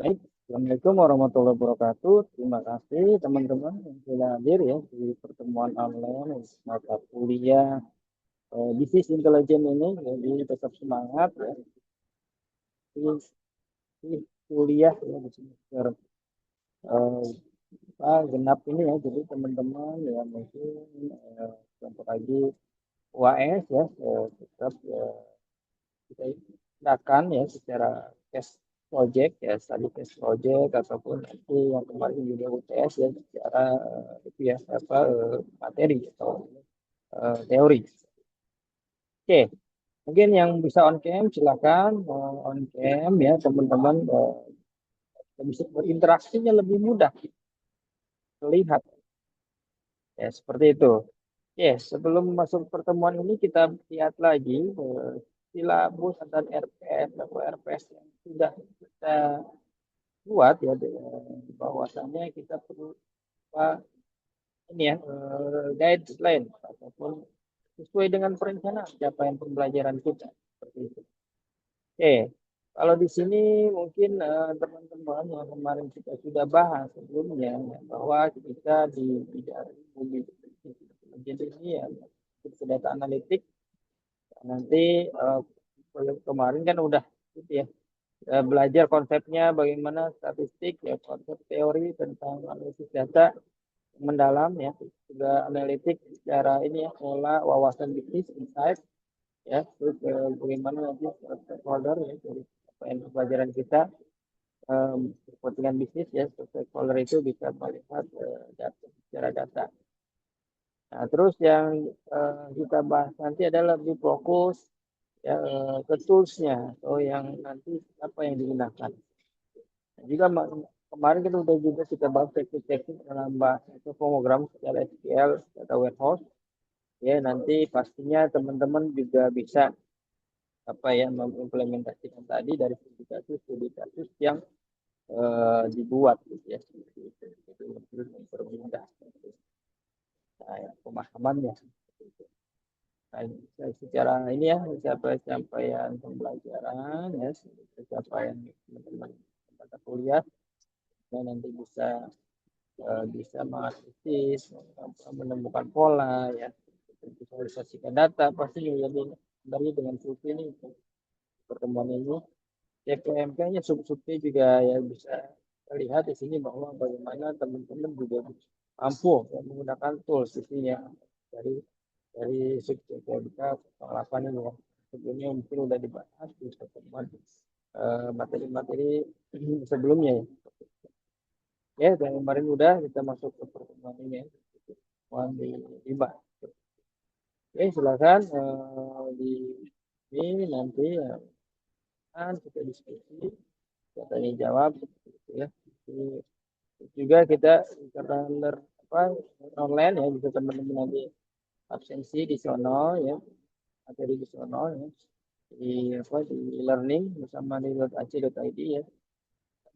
Baik, Assalamualaikum warahmatullahi wabarakatuh. Terima kasih teman-teman yang sudah hadir ya di pertemuan online mata kuliah bisnis intelijen ini. Jadi tetap semangat ya. Ini kuliah ya di semester genap ini ya. Jadi teman-teman ya mungkin contoh lagi UAS ya tetap kita gunakan ya secara case project ya, study case project ataupun nanti yang kemarin juga UTS ya secara itu ya apa materi atau teori. Oke, mungkin yang bisa on cam silakan on cam ya teman-teman, bisa berinteraksinya lebih mudah terlihat ya seperti itu. Yes, sebelum masuk pertemuan ini kita lihat lagi silabus dan RPS atau RPS yang sudah kita buat ya, bahwasannya kita perlu apa ini ya guideline ataupun sesuai dengan perencanaan capaian pembelajaran kita seperti itu. Oke, kalau di sini mungkin teman-teman yang kemarin kita sudah bahas sebelumnya ya, bahwa kita di bidang bumi jadi ini ya data analitik. Nanti kemarin kan udah gitu ya, belajar konsepnya bagaimana statistik ya, konsep teori tentang analisis data mendalam ya, juga analitik secara ini ya, pola wawasan bisnis insight ya, terus bagaimana nanti stakeholder ya dari apa yang pelajaran kita, kepentingan bisnis ya, stakeholder itu bisa melihat data secara data. Nah, terus yang kita bahas nanti adalah lebih fokus ya ke toolsnya atau yang nanti apa yang digunakan. Nah, juga kemarin kita udah juga kita bahas teknik-teknik dalam bahasa itu program secara SQL data warehouse ya, nanti pastinya teman-teman juga bisa apa ya mengimplementasikan tadi dari studi kasus yang dibuat gitu ya, itu terus mempermudah nah, ya, pemahamannya. Nah, secara ini ya capaian pembelajaran ya, capaian teman-teman mata kuliah dan nanti bisa menganalisis, menemukan pola ya, visualisasikan data pasti lebih dari dengan survei ini pertemuan ini. CPMP-nya sub-subnya juga ya bisa terlihat di sini bahwa bagaimana teman-teman juga mampu ya, menggunakan tools di sini ya dari sub CPMK pengalaman ini ya. Sebelumnya mungkin sudah dibahas di pertemuan materi-materi sebelumnya ya. Ya, dan kemarin udah kita masuk ke pertemuan ini ya. Pertemuan di 5. Oke, silakan di ini nanti ya, kita diskusi, kita tanya jawab gitu ya. Jadi, juga kita karena apa online ya, bisa teman-teman nanti absensi di sono ya, materi di sono ya, di apa di learning bersama di .ac.id ya,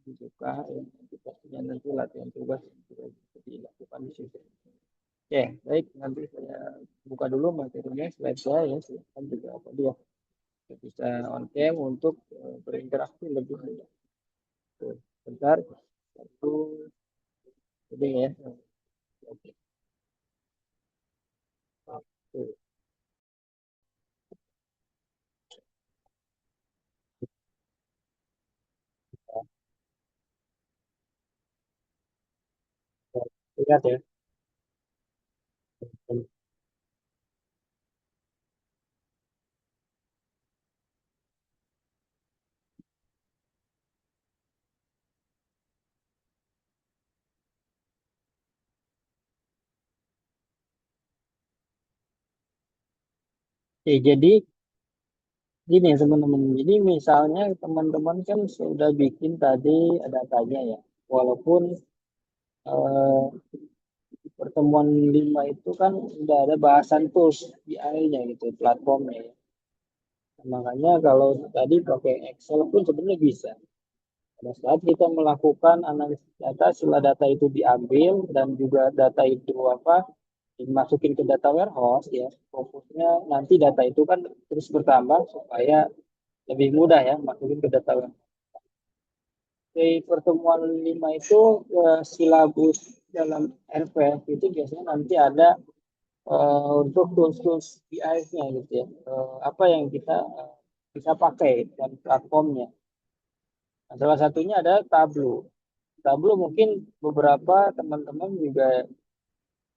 dibuka ya, nanti pastinya nanti latihan tugas juga bisa dilakukan di situ. Oke, baik, nanti saya buka dulu materinya, slide saya ya, silakan juga apa dia bisa on cam untuk berinteraksi lebih banyak. Bentar, satu, ini ya. Oke. Oke. Lihat ya. Oke, jadi gini teman-teman. Jadi misalnya teman-teman kan sudah bikin tadi datanya ya. Walaupun eh, pertemuan 5 itu kan udah ada bahasan tools BI-nya gitu, platformnya ya. Makanya kalau tadi pakai Excel pun sebenarnya bisa. Pada saat kita melakukan analisis data, setelah data itu diambil dan juga data itu apa dimasukin ke data warehouse ya, fokusnya nanti data itu kan terus bertambah supaya lebih mudah ya masukin ke data warehouse. di pertemuan 5 itu silabus dalam RPF itu biasanya nanti ada untuk tools-tools BI-nya gitu ya. Apa yang kita bisa pakai dan platformnya. Nah, salah satunya ada Tableau. Tableau mungkin beberapa teman-teman juga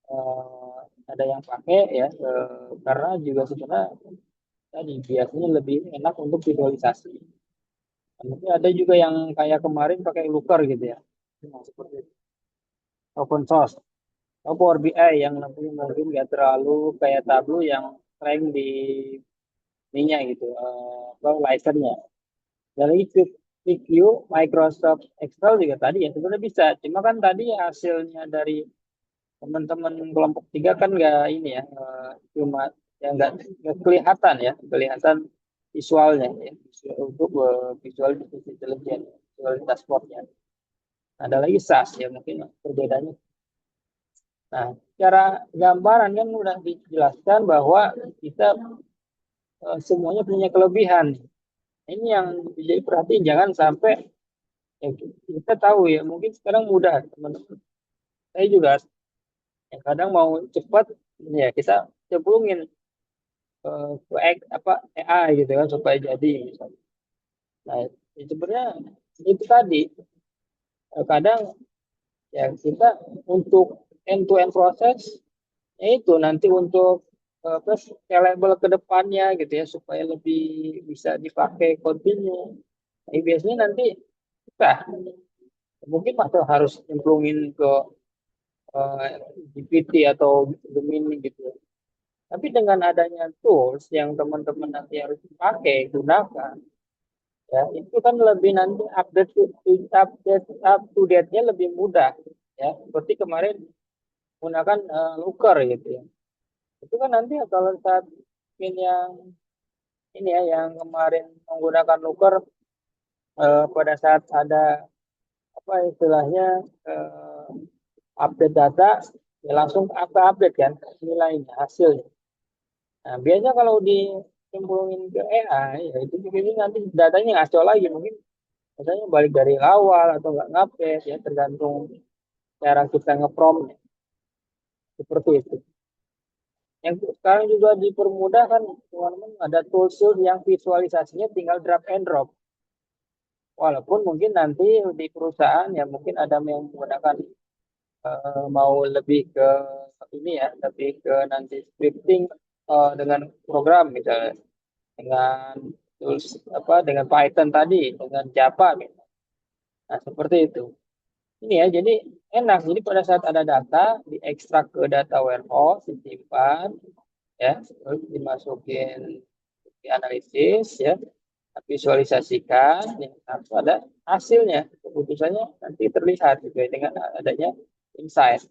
eh, ada yang pakai ya, karena juga sebenarnya tadi biasanya lebih enak untuk visualisasi. Mungkin ada juga yang kayak kemarin pakai Looker gitu ya. Nah, seperti itu. Open source. Atau Power BI yang nanti mungkin nggak terlalu kayak Tableau yang sering di ininya gitu, apa license-nya. Dari QQ, Microsoft Excel juga tadi ya sebenarnya bisa. Cuma kan tadi hasilnya dari teman-teman kelompok 3 kan nggak ini ya, cuma yang nggak kelihatan ya, kelihatan visualnya ya, untuk visual business intelligence, visual dashboardnya. Ada lagi SAS ya mungkin perbedaannya. Nah, secara gambaran kan udah dijelaskan bahwa kita semuanya punya kelebihan. Ini yang jadi perhatian, jangan sampai ya, kita tahu ya mungkin sekarang mudah teman-teman. Saya juga ya, kadang mau cepat ya kita cemplungin ke apa AI gitu kan supaya jadi misalnya. Nah, ya sebenarnya itu tadi kadang ya kita untuk end to end proses ya itu nanti untuk apa scalable ke depannya gitu ya supaya lebih bisa dipakai continue. Nah, biasanya nanti kita mungkin masih harus nyemplungin ke eh, GPT atau Gemini gitu. Tapi dengan adanya tools yang teman-teman nanti harus pakai, gunakan, ya itu kan lebih nanti update up to date-nya lebih mudah, ya. Seperti kemarin menggunakan Looker gitu ya. Itu kan nanti kalau saat mungkin yang ini ya, yang kemarin menggunakan Looker pada saat ada apa istilahnya eh, update data, ya langsung update kan nilainya hasilnya. Nah, biasanya kalau dicemplungin ke AI, ya itu mungkin nanti datanya ngaco lagi. Mungkin datanya balik dari awal atau nggak ngupdate, ya tergantung cara kita ngeprompt seperti itu. Yang sekarang juga dipermudah kan, teman-teman, ada tools yang visualisasinya tinggal drag and drop. Walaupun mungkin nanti di perusahaan ya mungkin ada yang menggunakan mau lebih ke ini ya, lebih ke nanti scripting dengan program misalnya dengan tools apa dengan Python tadi dengan Java gitu. Nah, seperti itu. Ini ya, jadi enak. Jadi pada saat ada data diekstrak ke data warehouse, disimpan ya, terus dimasukin di analisis ya, visualisasikan ya, harus ada hasilnya. Keputusannya nanti terlihat gitu ya, dengan adanya insight.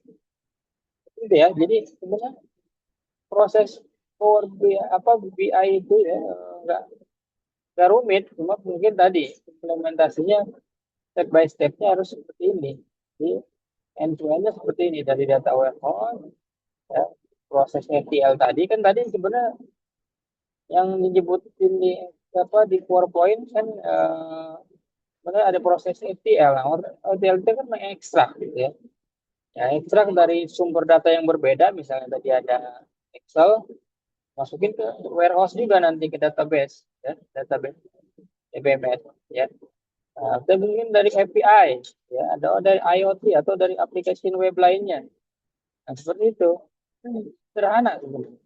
Itu ya. Jadi sebenarnya proses Power BI apa BI itu ya nggak rumit, cuma mungkin tadi implementasinya step by stepnya harus seperti ini. Jadi end to endnya seperti ini dari data warehouse, ya, proses ETL tadi kan tadi sebenarnya yang disebutin di apa di PowerPoint kan sebenarnya ada proses ETL. Nah, ETL itu kan mengekstrak gitu ya. Ya, ekstrak dari sumber data yang berbeda, misalnya tadi ada Excel, masukin ke warehouse juga nanti ke database, ya, database DBMS, ya. Nah, atau mungkin dari API, ya, ada dari IoT atau dari aplikasi web lainnya. Nah, seperti itu. Sederhana sebenarnya.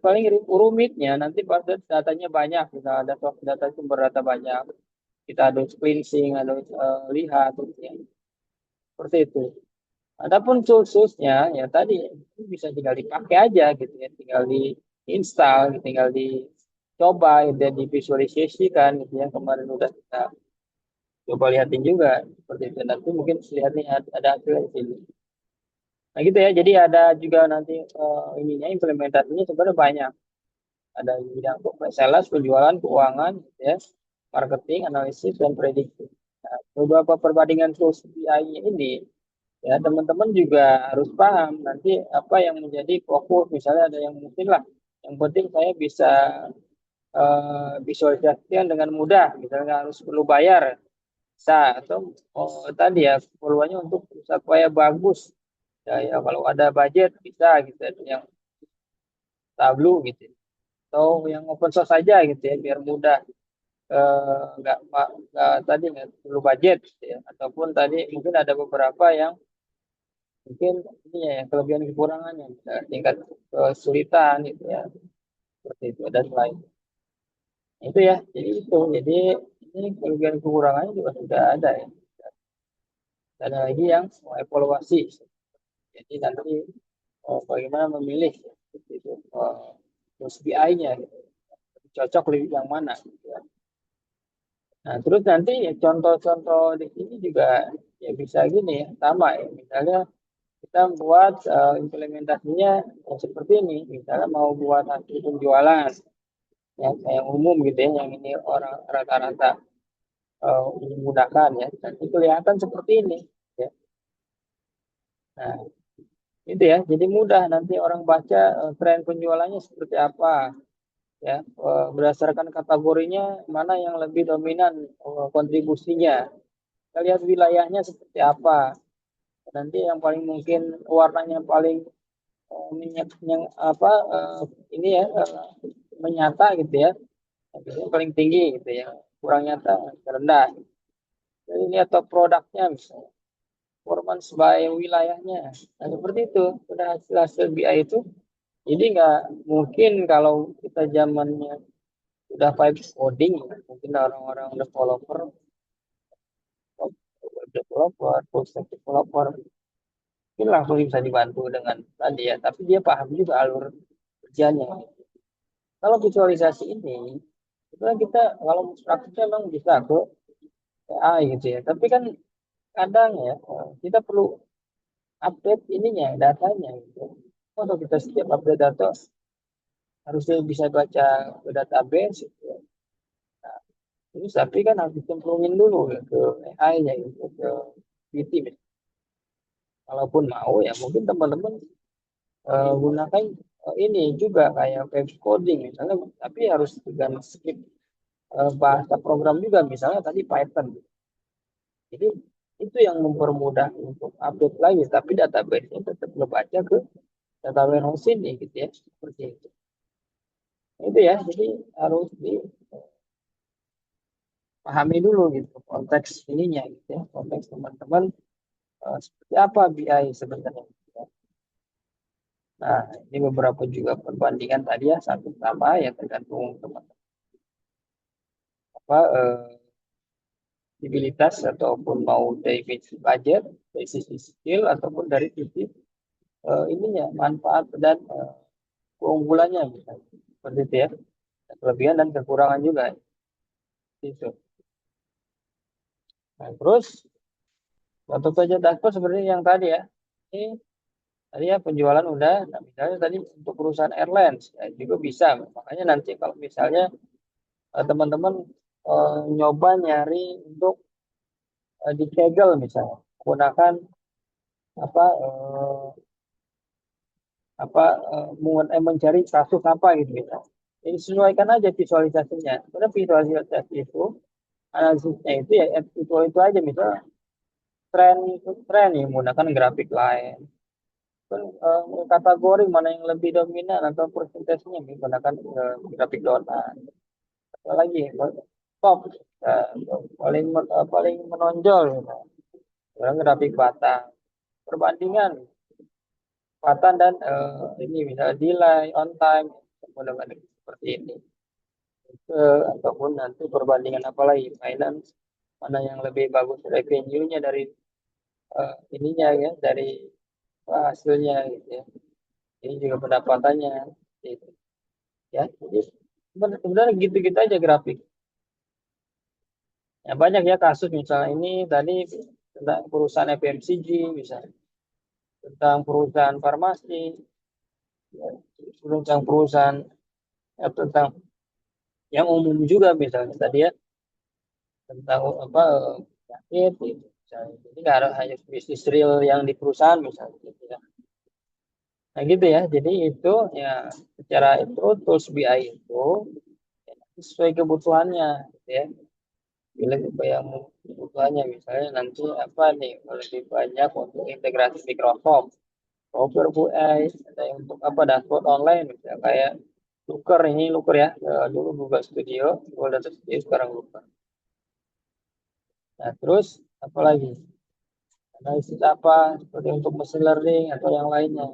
Paling rumitnya nanti pada datanya banyak, kita ada data sumber data banyak, kita ada cleansing, ada lihat, gitu ya. Seperti itu. Adapun toolsnya ya tadi bisa tinggal dipakai aja gitu ya, tinggal di install, tinggal dicoba, dan divisualisasikan gitu ya. Kemarin udah kita coba lihatin juga seperti itu. Nanti mungkin lihat nih ada hasilnya di sini. Nah gitu ya. Jadi ada juga nanti ininya implementasinya sebenarnya banyak. Ada di bidang sales, penjualan, keuangan, gitu ya, marketing, analisis, dan prediksi. Nah, beberapa perbandingan tools BI ini ya teman-teman juga harus paham nanti apa yang menjadi fokus, misalnya ada yang mungkin lah yang penting saya bisa visualisasikan dengan mudah, misalnya nggak harus perlu bayar bisa, atau tadi ya keperluannya untuk supaya bagus ya, ya kalau ada budget bisa gitu ya, yang Tableau gitu ya. Atau yang open source saja gitu ya biar mudah, nggak tadi nggak perlu budget gitu ya, ataupun tadi mungkin ada beberapa yang mungkin ini ya yang kelebihan kekurangannya, misalnya tingkat kesulitan gitu ya, seperti itu dan lain itu ya. Jadi itu, jadi ini kelebihan kekurangannya juga sudah ada ya. Ada lagi yang mau evaluasi, jadi nanti bagaimana memilih gitu, terus BI-nya gitu. Cocok lebih yang mana gitu ya. Nah, terus nanti ya, contoh-contoh di sini juga ya bisa gini ya, sama ya. Misalnya kita buat implementasinya seperti ini. Misalnya mau buat hasil penjualan yang umum gitu ya, yang ini orang rata-rata menggunakan ya. Nanti kelihatan seperti ini. Ya. Nah, itu ya. Jadi mudah nanti orang baca tren penjualannya seperti apa ya, berdasarkan kategorinya mana yang lebih dominan kontribusinya. Kita lihat wilayahnya seperti apa. Nanti yang paling mungkin warnanya paling minyak yang apa ini ya menyata gitu ya. Yang paling tinggi gitu ya. Kurang nyata rendah. Jadi ini atau produknya misalnya performance by wilayahnya. Nah, seperti itu. Sudah hasil-hasil BI itu. Jadi nggak mungkin kalau kita zamannya udah vibe coding, mungkin orang-orang developer, web developer, full stack developer, mungkin langsung bisa dibantu dengan tadi ya, tapi dia paham juga alur kerjanya. Kalau visualisasi ini, itu kan kita kalau praktiknya memang bisa ke AI gitu ya, tapi kan kadang ya kita perlu update ininya, datanya gitu. Kalau kita setiap update data harusnya bisa baca ke database gitu ya. Terus tapi kan harus dicemplungin dulu ya, ke AI-nya gitu, ke PT. Kalaupun mau ya mungkin teman-teman gunakan ini juga kayak web coding misalnya, tapi harus dengan skip bahasa program juga, misalnya tadi Python. Jadi itu yang mempermudah untuk update lagi, tapi database-nya tetap ngebaca ke data warehouse ini gitu ya, seperti itu. Itu ya, jadi harus dipahami dulu gitu konteks ininya gitu ya, konteks teman-teman seperti apa BI sebenarnya. Nah, ini beberapa juga perbandingan tadi ya, satu sama ya tergantung teman-teman apa visibilitas ataupun mau dari sisi budget, dari sisi skill ataupun dari sisi ininya manfaat dan keunggulannya misalnya. Seperti itu ya. Kelebihan dan kekurangan juga itu. Nah, terus contoh saja dashboard seperti yang tadi ya. Ini tadi ya penjualan udah, nah, misalnya tadi untuk perusahaan airlines ya, juga bisa. Makanya nanti kalau misalnya teman-teman nyoba nyari untuk di Kaggle misalnya menggunakan apa apa mencari kasus apa gitu misalnya. Jadi sesuaikan aja visualisasinya. Karena visualisasi itu analisisnya itu ya itu aja, misalnya tren yang menggunakan grafik lain. Kan kategori mana yang lebih dominan atau persentasenya menggunakan grafik donan. Apalagi top eh, paling menonjol gitu. Grafik batang. Perbandingan kecepatan dan ini misalnya delay, on time, menggunakan seperti ini. Ataupun nanti perbandingan apa lagi, finance, mana yang lebih bagus revenue-nya dari ininya ya, dari hasilnya gitu ya. Ini juga pendapatannya gitu. Ya, jadi sebenarnya gitu-gitu aja grafik. Ya, banyak ya kasus misalnya ini tadi tentang perusahaan FMCG misalnya, tentang perusahaan farmasi, ya, tentang perusahaan tentang yang umum juga misalnya tadi ya, tentang apa penyakit gitu. Misalnya. Jadi nggak harus hanya bisnis real yang di perusahaan misalnya gitu ya. Nah gitu ya. Jadi itu ya secara itu tools BI itu ya, sesuai kebutuhannya gitu ya. pilih tipe yang kebutuhannya. Misalnya nanti apa nih, lebih banyak untuk integrasi Microsoft, Power BI, ada yang untuk apa dashboard online, misalnya kayak Looker ya. Dulu Google Studio, Google Data Studio, sekarang Looker. Nah, terus apa lagi? Analisis apa seperti untuk machine learning atau yang lainnya.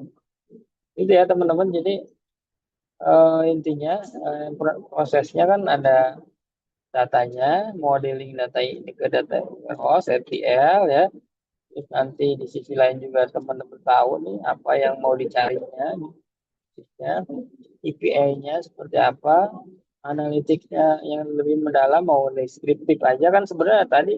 Itu ya teman-teman. Jadi intinya prosesnya kan ada datanya, modeling data ini ke data warehouse, ETL ya. Terus nanti di sisi lain juga teman-teman tahu nih apa yang mau dicarinya, ya, EPA-nya seperti apa, analitiknya yang lebih mendalam mau deskriptif aja kan sebenarnya tadi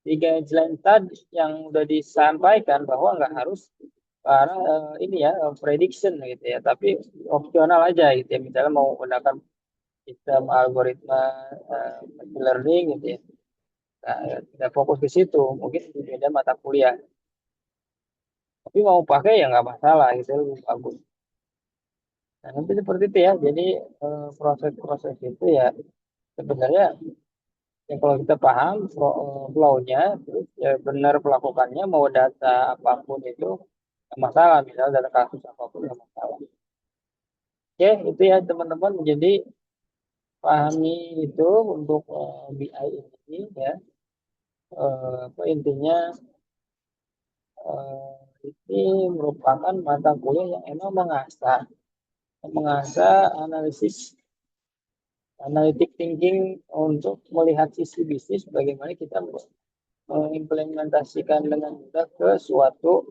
di guideline tadi yang udah disampaikan bahwa nggak harus karena ini ya prediction gitu ya, tapi opsional aja gitu ya. Misalnya mau menggunakan sistem algoritma machine learning gitu ya. Nah, tidak fokus di situ, mungkin di beda mata kuliah. Tapi mau pakai ya nggak masalah gitu, lebih bagus. Nah, nanti seperti itu ya. Jadi proses-proses itu ya sebenarnya ya kalau kita paham flow-nya, terus ya benar pelakukannya, mau data apapun itu nggak masalah. Misalnya data kasus apapun nggak masalah. Oke, itu ya teman-teman. Jadi pahami itu untuk BI ini ya. Apa intinya ini merupakan mata kuliah yang emang mengasah analisis analytic thinking untuk melihat sisi bisnis bagaimana kita mengimplementasikan dengan mudah ke suatu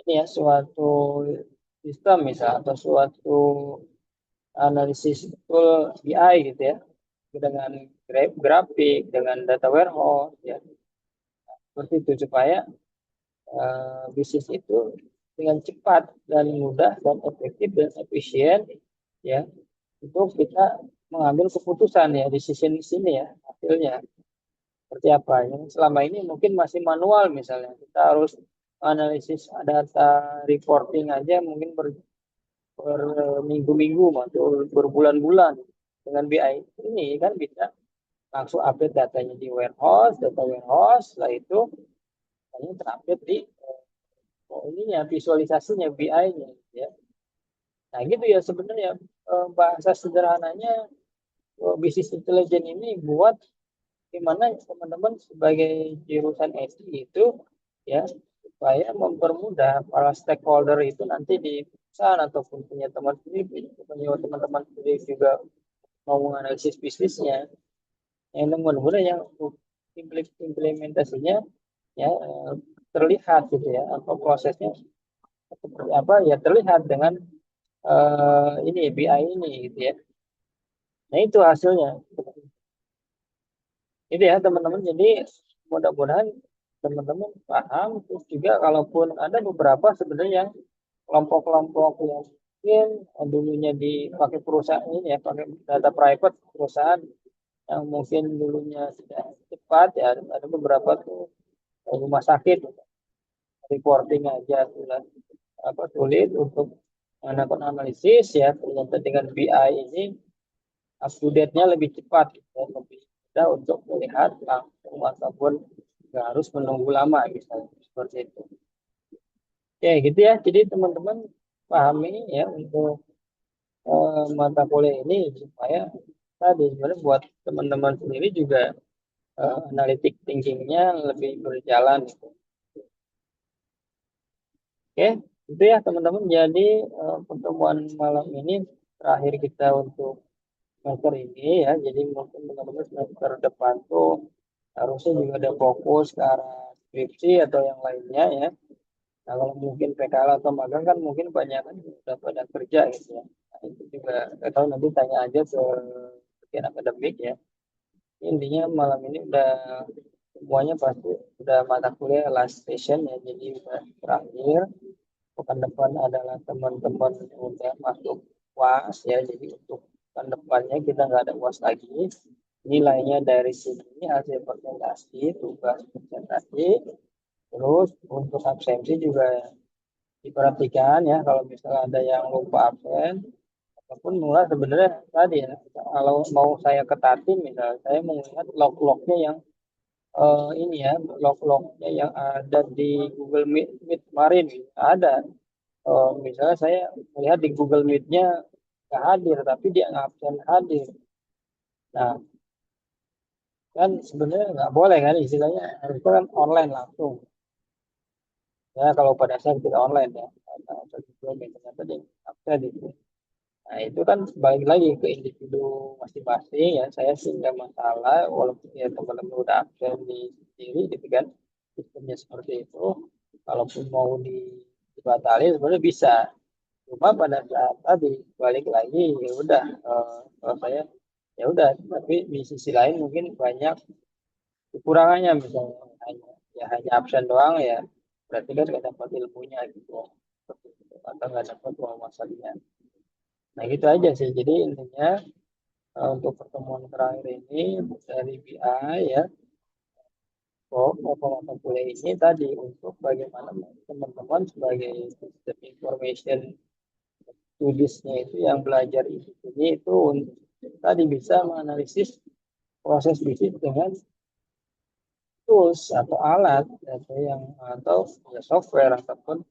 ini ya suatu sistem misal atau suatu analisis tool BI gitu ya dengan grafik dengan data warehouse ya seperti itu supaya bisnis itu dengan cepat dan mudah dan efektif dan efisien ya untuk kita mengambil keputusan ya di sini ya hasilnya seperti apa. Yang selama ini mungkin masih manual misalnya kita harus analisis data reporting aja mungkin berminggu-minggu atau berbulan-bulan. Dengan BI ini kan bisa langsung update datanya di warehouse, data warehouse, setelah itu hanya terupdate di ininya visualisasinya BI-nya ya. Nah gitu ya sebenarnya bahasa sederhananya bisnis intelijen ini buat gimana teman-teman sebagai jurusan SD itu ya supaya mempermudah para stakeholder itu nanti di perusahaan ataupun punya teman sendiri, punya teman-teman sendiri juga mau menganalisis bisnisnya yang mudah-mudahan yang implementasinya ya terlihat gitu ya apa prosesnya seperti apa ya terlihat dengan ini BI ini gitu ya. Nah itu hasilnya. Itu ya teman-teman. Jadi mudah-mudahan teman-teman paham. Terus juga kalaupun ada beberapa sebenarnya yang kelompok-kelompok yang mungkin dulunya dipakai perusahaan ini ya, pakai data private perusahaan yang mungkin dulunya tidak cepat ya, ada beberapa tuh rumah sakit reporting aja sudah apa sulit untuk melakukan analisis ya ternyata dengan BI ini up to date-nya lebih cepat ya, lebih mudah untuk melihat langsung ataupun nggak harus menunggu lama misalnya seperti itu. Oke gitu ya. Jadi teman-teman pahami ya untuk mata kuliah ini supaya tadi sebenarnya buat teman-teman sendiri juga analitik thinking-nya lebih berjalan gitu. Oke, itu ya teman-teman. Jadi pertemuan malam ini terakhir kita untuk semester ini ya. Jadi mungkin teman-teman semester depan tuh harusnya juga ada fokus ke arah skripsi atau yang lainnya ya. Nah, kalau mungkin PKL atau magang kan mungkin banyak kan udah pada kerja gitu ya. Nah, itu juga nggak tahu nanti tanya aja ke bagian akademik ya. Intinya malam ini udah semuanya pasti udah mata kuliah last session ya. Jadi udah terakhir. Pekan depan adalah teman-teman udah masuk UAS ya. Jadi untuk pekan depannya kita nggak ada UAS lagi. Nilainya dari sini hasil presentasi, tugas presentasi. Terus untuk absensi juga diperhatikan ya kalau misalnya ada yang lupa absen ataupun mulai sebenarnya tadi ya kalau mau saya ketatin misalnya saya melihat log-lognya yang ini ya log-lognya yang ada di Google Meet kemarin ada. Misalnya saya melihat di Google Meet-nya nggak hadir, tapi dia ngabsen hadir. Nah, kan sebenarnya nggak boleh kan istilahnya harusnya kan online langsung. Ya kalau pada saat kita online ya, atau Google Meet ternyata dia absen itu. Nah, itu kan balik lagi ke individu masing-masing ya. Saya sih nggak masalah walaupun ya teman-teman udah absen di sendiri gitu kan. Sistemnya seperti itu. Kalaupun mau dibatalin sebenarnya bisa. Cuma pada saat tadi balik lagi ya udah kalau saya ya udah tapi di sisi lain mungkin banyak kekurangannya misalnya hanya absen doang ya berarti kan nggak dapat ilmunya gitu atau nggak dapat wawasannya. Nah gitu aja sih. Jadi intinya untuk pertemuan terakhir ini dari BI ya, mata kuliah ini tadi untuk bagaimana teman-teman sebagai sistem information studiesnya itu yang belajar ini itu untuk tadi bisa menganalisis proses bisnis dengan tools atau alat atau atau ya software ataupun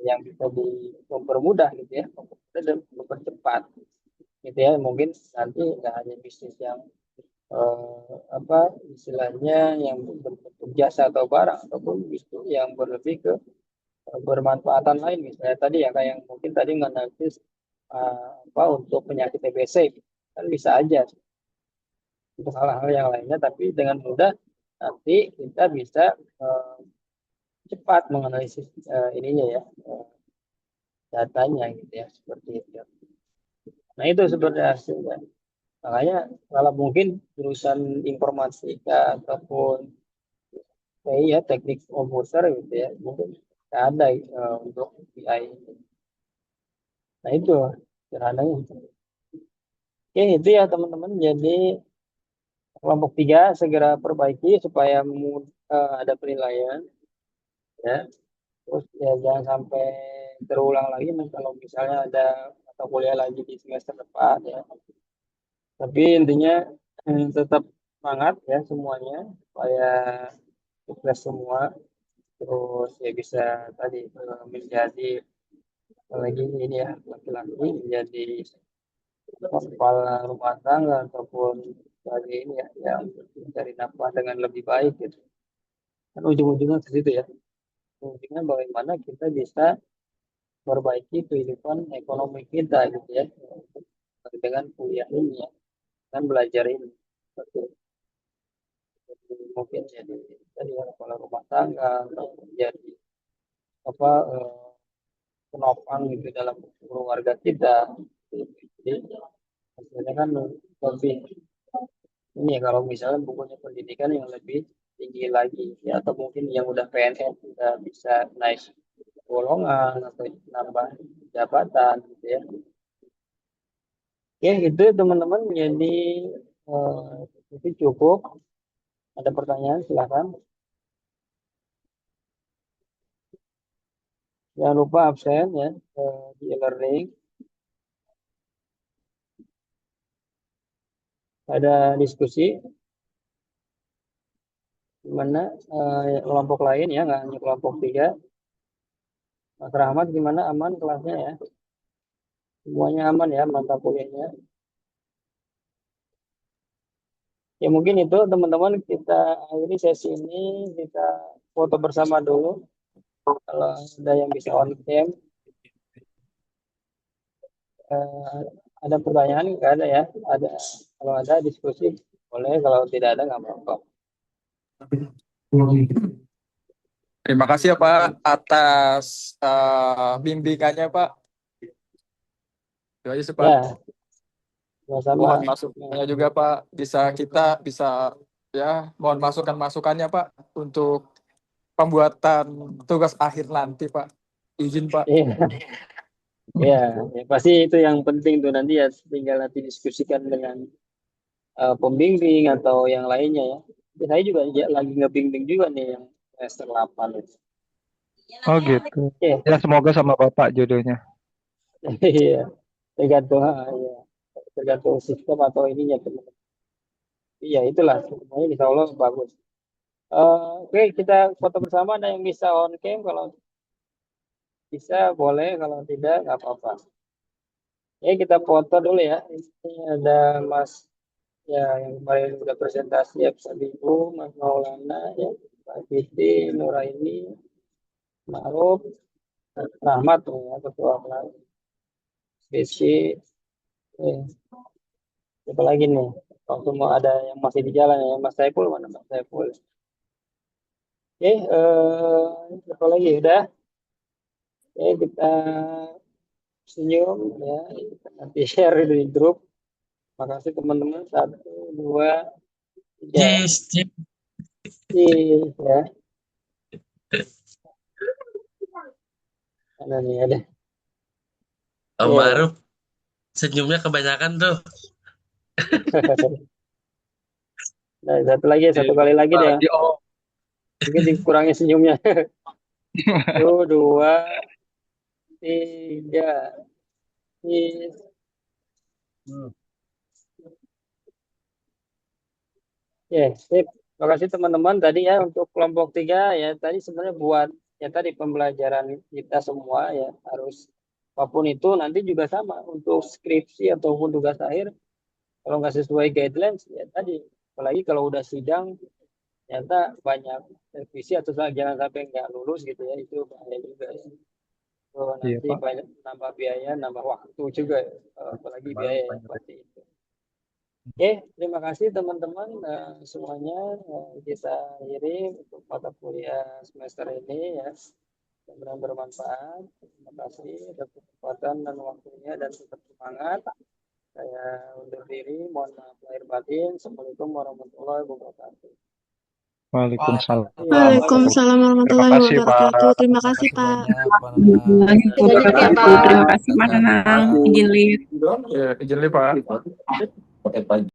yang bisa mempermudah gitu ya, mempermudah dan mempercepat gitu ya. Mungkin nanti nggak hanya bisnis yang apa istilahnya yang berbentuk jasa atau barang ataupun bisnis yang berlebih ke bermanfaatan lain misalnya tadi ya kayak yang mungkin tadi menganalisis apa untuk penyakit TBC kan bisa aja untuk hal-hal yang lainnya tapi dengan mudah nanti kita bisa uh, cepat menganalisis ininya ya datanya gitu ya seperti itu. Nah itu sebenarnya hasilnya. Makanya kalau mungkin jurusan informatika ataupun ya teknik komputer gitu ya mungkin nggak ada untuk BI. Nah itu sederhananya. Oke itu ya teman-teman. Jadi kelompok 3 segera perbaiki supaya ada penilaian ya. Terus ya jangan sampai terulang lagi kalau misalnya ada mata kuliah lagi di semester depan ya. Tapi intinya tetap semangat ya semuanya supaya sukses semua. Terus ya bisa tadi menjadi apalagi ini ya laki-laki menjadi kepala rumah tangga ataupun sebagai ini ya yang mencari nafkah dengan lebih baik gitu. Kan ujung-ujungnya ke situ ya. Ujungnya bagaimana kita bisa perbaiki kehidupan ekonomi kita gitu ya dengan kuliah ini ya dan belajar ini. Seperti mungkin jadi tadi ya kepala rumah tangga atau jadi apa penopang gitu dalam keluarga kita. Jadi hasilnya kan lebih ini ya kalau misalnya bukunya pendidikan yang lebih tinggi lagi ya atau mungkin yang udah PNS udah bisa naik golongan atau nambah jabatan gitu ya. Oke, itu teman-teman. Jadi itu cukup. Ada pertanyaan silakan. Jangan lupa absen ya di e-learning. Ada diskusi di mana kelompok lain ya nggak hanya kelompok 3. Mas Rahmat gimana aman kelasnya ya? Semuanya aman ya mata kuliahnya. Ya mungkin itu teman-teman kita akhiri sesi ini kita foto bersama dulu. Kalau ada yang bisa on cam, eh, ada pertanyaan nggak ada ya? Ada kalau ada diskusi boleh, kalau tidak ada nggak apa-apa. Terima kasih ya Pak atas bimbingannya Pak. Itu aja sih Pak. Ya, sama-sama. Mohon masukannya juga Pak. Bisa ya mohon masukannya Pak untuk pembuatan tugas akhir nanti Pak. Izin Pak. Iya, ya, ya, pasti itu yang penting tuh nanti ya tinggal nanti diskusikan dengan pembimbing atau yang lainnya ya. Ya, saya juga lagi ngebimbing juga nih yang semester 8 itu. Oh gitu. Oke, Ya semoga sama Bapak jodohnya. iya, tergantung ya, tergantung sistem atau ininya teman. Iya itulah semuanya insya Allah bagus. Oke, kita foto bersama. Ada yang bisa on cam? Kalau bisa boleh, kalau tidak nggak apa-apa. Ya kita foto dulu ya. Ini ada Mas ya yang kemarin udah presentasi ya, Pak Ibu, Mas Maulana ya, Pak Titi, Nuraini, Ma'ruf, Rahmat ya, Ketua Pelaksana BC. Siapa lagi nih? Kalau semua ada yang masih di jalan ya, Mas Saiful mana Mas Saiful? Oke, siapa lagi? Udah. Oke, kita senyum ya. Kita nanti share di grup. Makasih teman-teman. 1, 2, 3. Yes, yes. Ya. Mana nih ada? Om Iya. Ma'ruf senyumnya kebanyakan tuh. Nah, satu kali lagi deh. Iya, Om. Mungkin dikurangi senyumnya. 1, 2, 3. Yes. Ya, sip. Terima kasih teman-teman tadi ya untuk kelompok 3 ya. Tadi sebenarnya buat ya tadi pembelajaran kita semua ya harus apapun itu nanti juga sama untuk skripsi ataupun tugas akhir kalau nggak sesuai guidelines ya tadi apalagi kalau udah sidang ternyata banyak revisi atau jangan sampai nggak lulus gitu ya itu bahaya juga ya. So, Iya, nanti Pak. banyak nambah biaya, nambah waktu juga ya. Apalagi biaya yang pasti itu. Oke, terima kasih teman-teman semuanya. Kita akhiri untuk mata kuliah semester ini ya. Mudah-mudahan bermanfaat. Terima kasih atas kesempatan dan waktunya dan tetap semangat. Saya undur diri. Mohon maaf lahir batin. Assalamualaikum warahmatullahi wabarakatuh. Waalaikumsalam. Waalaikumsalam warahmatullahi Terima kasih, Pak. wabarakatuh. Terima kasih, Pak. Terima kasih, Pak Nanang. Izin lihat. Ya, izin lihat, Pak.